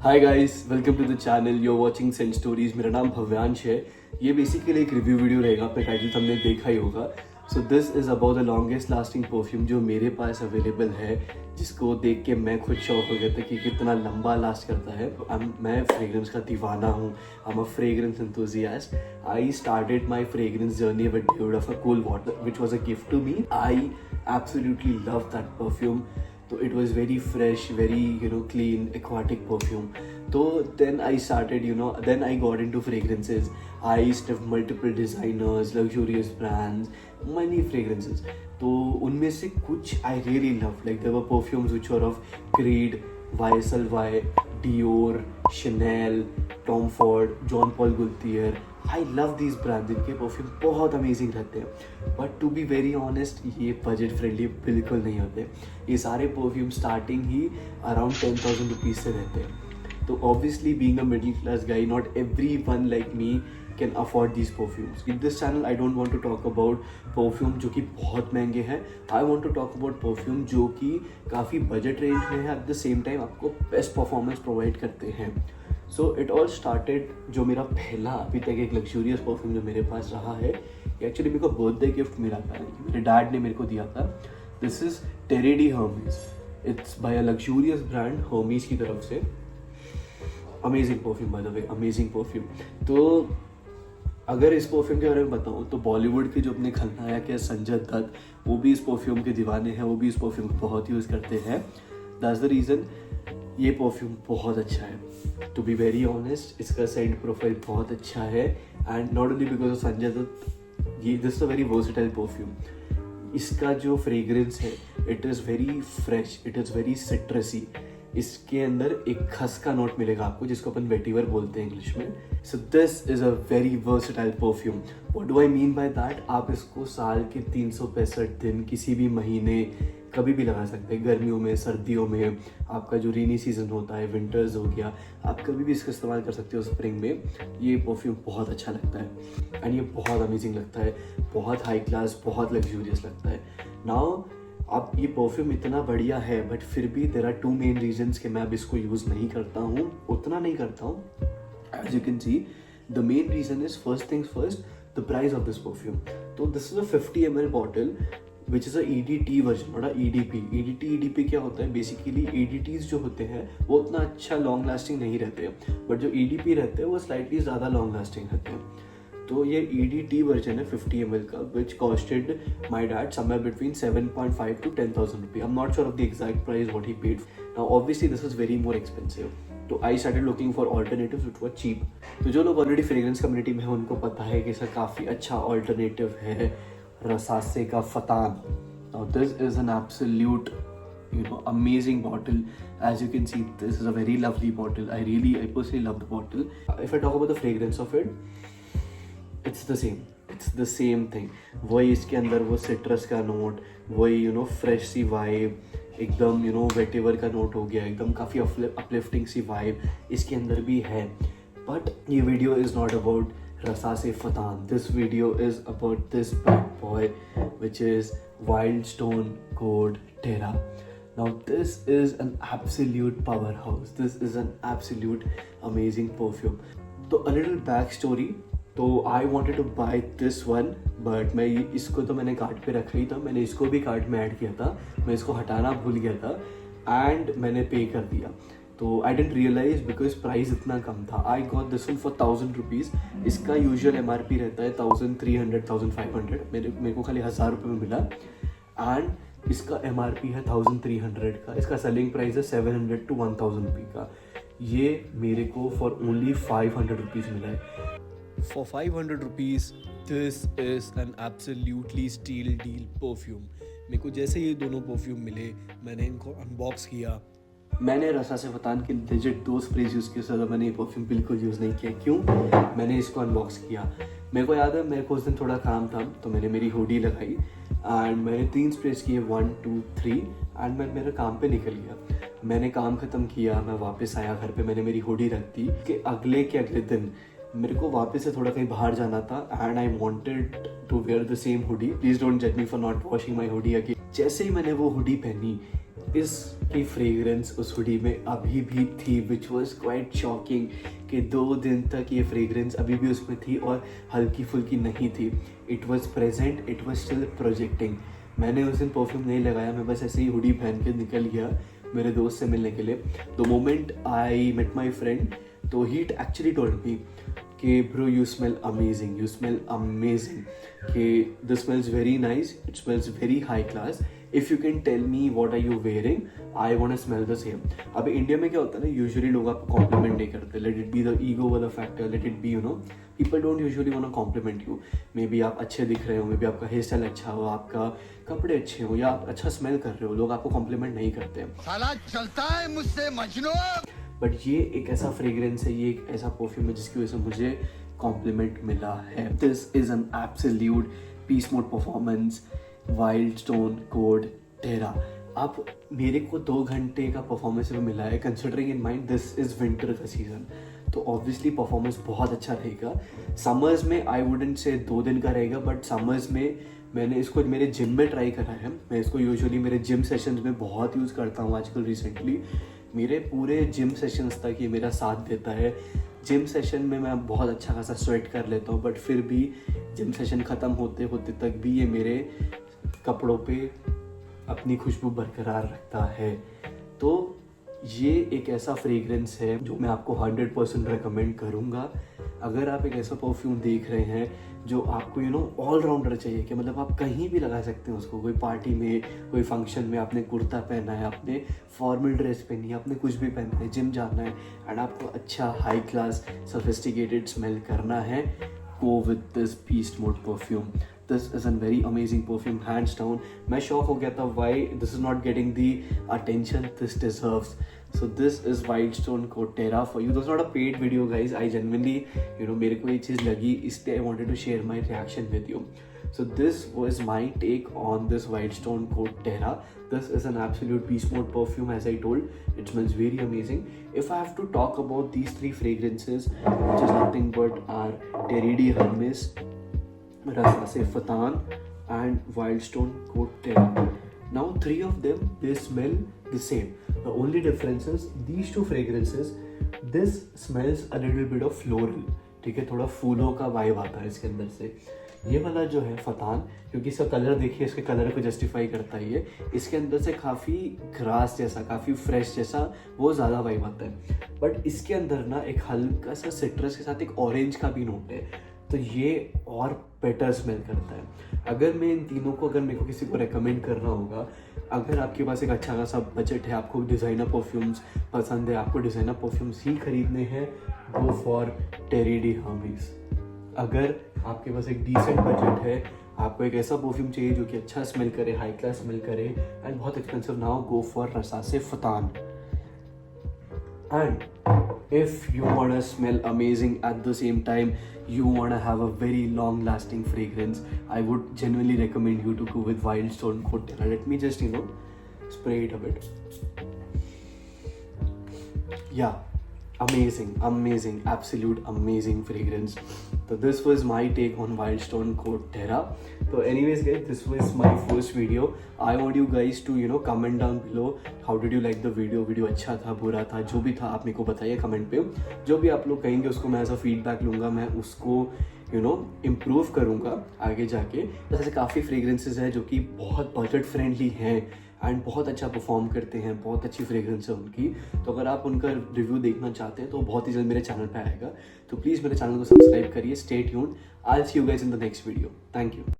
Hi guys, welcome to the channel. You are watching scent stories. मेरा नाम भव्यांश है। ये बेसिकली एक रिव्यू वीडियो रहेगा। आपने टाइटल हमने देखा ही होगा। So this is about the longest lasting perfume जो मेरे पास अवेलेबल है, जिसको देख के मैं खुद शौक हो गया था कि कितना लंबा लास्ट करता है। मैं फ्रेग्रेंस का दीवाना हूँ। I am a fragrance enthusiast. I started my fragrance journey with Dude of a Cool Water, which was a gift to me. I absolutely loved that perfume. So it was very fresh, very clean, aquatic perfume. So then I started, then I got into fragrances. I sniffed multiple designers, luxurious brands, many fragrances. तो उनमें से कुछ I really loved. Like there were perfumes which were of Creed, YSL, Dior, Chanel, Tom Ford, John Paul Gaultier. I love this brand. इनके perfume बहुत amazing रहते हैं, but to be very honest ये budget friendly बिल्कुल नहीं होते। ये सारे परफ्यूम स्टार्टिंग ही अराउंड 10,000 रुपीज़ से रहते हैं। तो obviously being a middle class guy, not every one like me can afford this perfumes. In this channel I don't want to talk about perfume जो कि बहुत महंगे हैं। I want to talk about perfume जो कि काफ़ी budget range में है, एट द सेम टाइम आपको बेस्ट परफॉर्मेंस प्रोवाइड करते हैं। सो इट ऑल स्टार्टेड, जो मेरा पहला अभी तक एक लग्जूरियस परफ्यूम जो मेरे पास रहा है, एक्चुअली मेरे को बर्थडे गिफ्ट मिला था, मेरे डैड ने मेरे को दिया था। This is Terre d' Hermes. It's by a luxurious brand Hermes की तरफ से। Amazing perfume by the way, amazing perfume. तो अगर इस परफ्यूम के बारे में बताऊँ तो बॉलीवुड के जो अपने खलनायक है संजय दत्त, वो भी इस परफ्यूम के दीवाने हैं, वो भी इस परफ्यूम को बहुत यूज़ करते हैं। दैट्स द रीज़न ये परफ्यूम बहुत अच्छा है। टू बी वेरी ऑनेस्ट, इसका सेंट प्रोफाइल बहुत अच्छा है, and not only because of Sanjay Dutt, ये this a very versatile perfume. इसका जो फ्रेग्रेंस है, it is very fresh, it is very citrusy. इसके अंदर एक खस का नोट मिलेगा आपको, जिसको अपन वेटिवर बोलते हैं इंग्लिश में। So this is a very versatile perfume. What do I mean by that? आप इसको साल के 365 दिन किसी भी महीने कभी भी लगा सकते हैं। गर्मियों में, सर्दियों में, आपका जो रेनी सीजन होता है, विंटर्स हो गया, आप कभी भी इसका इस्तेमाल कर सकते हो। स्प्रिंग में ये परफ्यूम बहुत अच्छा लगता है, एंड ये बहुत अमेजिंग लगता है, बहुत हाई क्लास, बहुत लग्जूरियस लगता है। नाउ अब ये परफ्यूम इतना बढ़िया है, बट फिर भी there are two main reasons कि मैं अब इसको यूज़ नहीं करता हूँ, उतना नहीं करता हूँ। As you can see, the main reason is, first things first, the price of this perfume. तो this is a 50 ml bottle which is a EDT version, not a EDP। EDT क्या होता है? बेसिकली EDTs जो होते हैं वो उतना अच्छा लॉन्ग लास्टिंग नहीं रहते हैं, बट जो EDP रहते हैं वो स्लाइटली ज़्यादा लॉन्ग लास्टिंग रहते हैं। तो ये EDT वर्जन है 50 ml का, which costed my dad somewhere between 7.5 to 10,000 rupee. I am not sure of the exact price what he paid. Now obviously this is very more expensive. तो I started looking for alternatives which were cheap. तो जो लोग already fragrance community में हैं उनको पता है कि इसका काफ़ी अच्छा ऑल्टरनेटिव है, रसासे का फतान। Now this is an absolute amazing bottle. As you can see, this is a very lovely bottle. I personally love the bottle. If I talk about the fragrance of it, it's the same thing. वही इसके अंदर वो citrus का note, वही fresh सी vibe, एकदम vetiver का note हो गया, एकदम काफ़ी अपलिफ्टिंग सी वाइब इसके अंदर भी है। बट ये video is not about Rasasi Fattan. This video is about this bad boy which is Wild Stone Code Terra. Now this is an absolute powerhouse. This is an absolute amazing perfume. So a little backstory. तो I wanted to buy this one, but मैं इसको तो मैंने cart पे रखा ही था, मैंने इसको भी कार्ट में ऐड किया था, मैं इसको हटाना भूल गया था, एंड मैंने पे कर दिया। तो आई डेंट रियलाइज बिकॉज प्राइस इतना कम था। I got this one for 1,000 rupees. इसका यूजुअल MRP रहता है 1,300 1,500, मेरे को खाली 1,000 रुपये में मिला, एंड इसका MRP है 1,300 का। इसका सेलिंग प्राइस है 700 to 1,000 रुपये का। ये मेरे को फॉर ओनली 500 रुपीज़ मिला है। For 500 rupees this is an absolutely steal deal perfume. मेरे को जैसे ये दोनों परफ्यूम मिले, मैंने इनको अनबॉक्स किया। मैंने रसा से फतान के लेजिट 2 स्प्रेज यूज़ किए, ज़्यादा मैंने ये परफ्यूम बिल्कुल यूज़ नहीं किया। क्यों? मैंने इसको अनबॉक्स किया। मेरे को याद है, मेरे को उस दिन थोड़ा काम था, तो मैंने मेरी हुडी लगाई एंड मैंने 3 स्प्रेज किए, 1 2 3, एंड मैं मेरे काम पे निकल गया। मैंने काम ख़त्म किया, मैं वापस आया घर पे, मैंने मेरी हुडी रख दी कि अगले दिन मेरे को वापस से थोड़ा कहीं बाहर जाना था, and I wanted to wear the same hoodie. Please don't जज me for not washing my hoodie again. जैसे ही मैंने वो हुडी पहनी, इसकी फ्रेग्रेंस उस हुडी में अभी भी थी, विच वॉज क्वाइट शॉकिंग कि 2 दिन तक ये फ्रेग्रेंस अभी भी उसमें थी और हल्की फुल्की नहीं थी. It was present, it was still projecting. मैंने उस दिन परफ्यूम नहीं लगाया, मैं बस ऐसे ही हुडी पहन के निकल गया मेरे दोस्त से मिलने के लिए. The moment I met my friend, तो ही एक्चुअली टोल्ड मी कि bro you smell amazing, you smell amazing, कि this smells very nice, it smells very high class. If you can tell me what are you wearing, I want smell the same. अब India में क्या होता है ना, usually लोग आपको compliment नहीं करते. Let it be the ego वाला factor, let it be you know, people don't usually want to compliment you. May be आप अच्छे दिख रहे हो, मे बी आपका हेयर स्टाइल अच्छा हो, आपका कपड़े अच्छे हो, या आप अच्छा स्मेल कर रहे हो, लोग आपको कॉम्प्लीमेंट नहीं करते. साला चलता है मुझसे मजनू. बट ये एक ऐसा फ्रेग्रेंस है, ये एक ऐसा परफ्यूम है जिसकी वजह से मुझे कॉम्प्लीमेंट मिला है. This is an absolute beast mode performance, Wild Stone Code Terra. अब मेरे को 2 घंटे का परफॉर्मेंस में मिला है, considering in mind this is winter का सीजन, तो ऑब्वियसली परफॉर्मेंस बहुत अच्छा रहेगा. समर्स में आई वुडेंट से 2 दिन का रहेगा, बट समर्स में मैंने इसको मेरे जिम में ट्राई करा है. मैं इसको यूजुअली मेरे जिम सेशंस में बहुत यूज़ करता हूँ आजकल रिसेंटली. मेरे पूरे जिम सेशंस तक ये मेरा साथ देता है. जिम सेशन में मैं बहुत अच्छा खासा स्वेट कर लेता हूँ, बट फिर भी जिम सेशन ख़त्म होते होते तक भी ये मेरे कपड़ों पे अपनी खुशबू बरकरार रखता है. तो ये एक ऐसा फ्रेग्रेंस है जो मैं आपको 100% रिकमेंड करूँगा. अगर आप एक ऐसा परफ्यूम देख रहे हैं जो आपको यू नो ऑल राउंडर चाहिए, कि मतलब आप कहीं भी लगा सकते हैं उसको, कोई पार्टी में, कोई फंक्शन में, आपने कुर्ता पहना है, आपने फॉर्मल ड्रेस पहनी है, आपने कुछ भी पहना है, जिम जाना है एंड आपको अच्छा हाई क्लास सोफिस्टिकेटेड स्मेल करना है, go with this beast mode perfume. This is a very amazing perfume, hands down. मैं शॉक हो गया था why this is not getting the attention this deserves. So this is Wild Stone Coat Terra for you. This is not a paid video, guys. I genuinely, you know, मेरे को ये चीज़ लगी, इसलिए I wanted to share my reaction with you. So this was my take on this Wild Stone Coat Terra. This is an absolute beast mode perfume, as I told. It smells very amazing. If I have to talk about these 3 fragrances, which is nothing but our Terry D Hermes, Rasase Fatan and Wild Stone Coat Terra. Now 3 of them, they smell the same. The only difference is these 2 fragrances, this smells a little bit of floral. ठीक है, थोड़ा फूलों का vibe आता है इसके अंदर से. ये वाला जो है फतान, क्योंकि इसका कलर देखिए, इसके कलर को जस्टिफाई करता है ये, इसके अंदर से काफ़ी ग्रास जैसा, काफ़ी फ्रेश जैसा वो ज़्यादा वाइब आता है. बट इसके अंदर ना एक हल्का सा सिट्रस के साथ एक ऑरेंज का भी नोट है, तो ये और बेटर स्मेल करता है. अगर मैं इन तीनों को, अगर मेरे को किसी को रेकमेंड करना होगा, अगर आपके पास एक अच्छा खासा बजट है, आपको डिज़ाइनर परफ्यूम्स पसंद है, आपको डिज़ाइनर परफ्यूम्स ही खरीदने हैं, go for Terre d' Hermes. अगर आपके पास एक डिसेंट बजट है, आपको एक ऐसा परफ्यूम चाहिए जो कि अच्छा स्मेल करे, हाई क्लास स्मेल करे एंड बहुत एक्सपेंसिव ना हो, go for Rasasi Fattan. And if you want to smell amazing at the same time, you want to have a very long lasting fragrance, I would genuinely recommend you to go with Wild Stone Coat Terra. Let me just, you know, spray it a bit. Yeah, amazing, absolute amazing fragrance. So this was my take on Wild Stone Coat Terra. So anyways guys, this was my first video. I want you guys to, you know, comment down below how did you like the video. Video अच्छा था, बुरा था, जो भी था आप मेरे को बताइए कमेंट पे. जो भी आप लोग कहेंगे उसको मैं एज अ फीडबैक लूँगा, मैं उसको यू नो इम्प्रूव करूँगा आगे जाके. जैसे काफ़ी फ्रेग्रेंसेज हैं जो कि बहुत बजट फ्रेंडली हैं एंड बहुत अच्छा परफॉर्म करते हैं, बहुत अच्छी फ्रेग्रेंस है उनकी. तो अगर आप उनका रिव्यू देखना चाहते हैं तो बहुत ही जल्द मेरे चैनल पे आएगा. तो प्लीज़ मेरे चैनल को सब्सक्राइब करिए. Stay tuned. I will see you guys in the next video. Thank you.